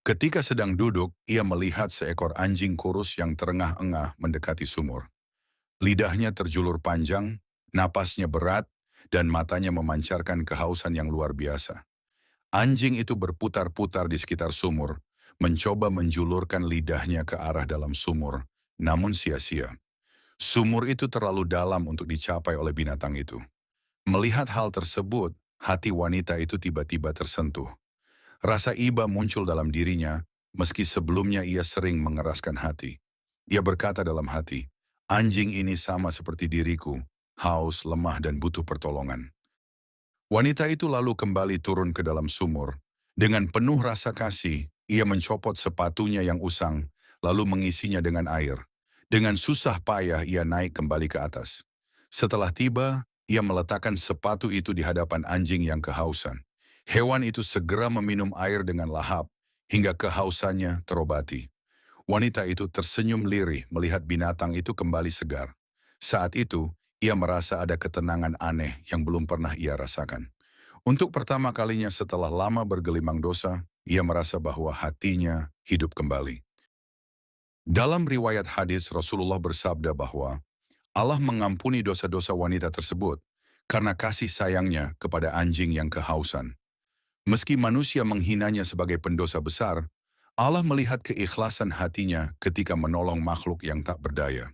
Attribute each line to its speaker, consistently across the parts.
Speaker 1: Ketika sedang duduk, ia melihat seekor anjing kurus yang terengah-engah mendekati sumur. Lidahnya terjulur panjang, napasnya berat, dan matanya memancarkan kehausan yang luar biasa. Anjing itu berputar-putar di sekitar sumur, mencoba menjulurkan lidahnya ke arah dalam sumur, namun sia-sia. Sumur itu terlalu dalam untuk dicapai oleh binatang itu. Melihat hal tersebut, hati wanita itu tiba-tiba tersentuh. Rasa iba muncul dalam dirinya, meski sebelumnya ia sering mengeraskan hati. Ia berkata dalam hati, anjing ini sama seperti diriku, haus, lemah dan butuh pertolongan. Wanita itu lalu kembali turun ke dalam sumur. Dengan penuh rasa kasih, ia mencopot sepatunya yang usang, lalu mengisinya dengan air. Dengan susah payah ia naik kembali ke atas. Setelah tiba, ia meletakkan sepatu itu di hadapan anjing yang kehausan. Hewan itu segera meminum air dengan lahap, hingga kehausannya terobati. Wanita itu tersenyum lirih melihat binatang itu kembali segar. Saat itu, ia merasa ada ketenangan aneh yang belum pernah ia rasakan. Untuk pertama kalinya setelah lama bergelimang dosa, ia merasa bahwa hatinya hidup kembali. Dalam riwayat hadis, Rasulullah bersabda bahwa Allah mengampuni dosa-dosa wanita tersebut karena kasih sayangnya kepada anjing yang kehausan. Meski manusia menghinanya sebagai pendosa besar, Allah melihat keikhlasan hatinya ketika menolong makhluk yang tak berdaya.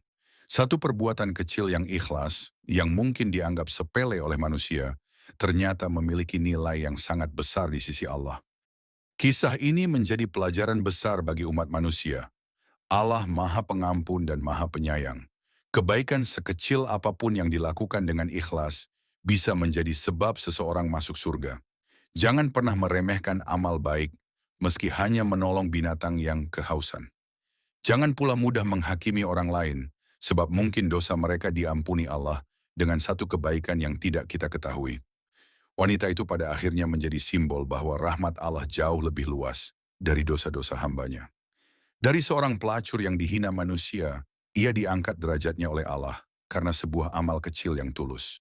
Speaker 1: Satu perbuatan kecil yang ikhlas, yang mungkin dianggap sepele oleh manusia, ternyata memiliki nilai yang sangat besar di sisi Allah. Kisah ini menjadi pelajaran besar bagi umat manusia. Allah Maha Pengampun dan Maha Penyayang. Kebaikan sekecil apapun yang dilakukan dengan ikhlas bisa menjadi sebab seseorang masuk surga. Jangan pernah meremehkan amal baik, meski hanya menolong binatang yang kehausan. Jangan pula mudah menghakimi orang lain, sebab mungkin dosa mereka diampuni Allah dengan satu kebaikan yang tidak kita ketahui. Wanita itu pada akhirnya menjadi simbol bahwa rahmat Allah jauh lebih luas dari dosa-dosa hambanya. Dari seorang pelacur yang dihina manusia, ia diangkat derajatnya oleh Allah karena sebuah amal kecil yang tulus.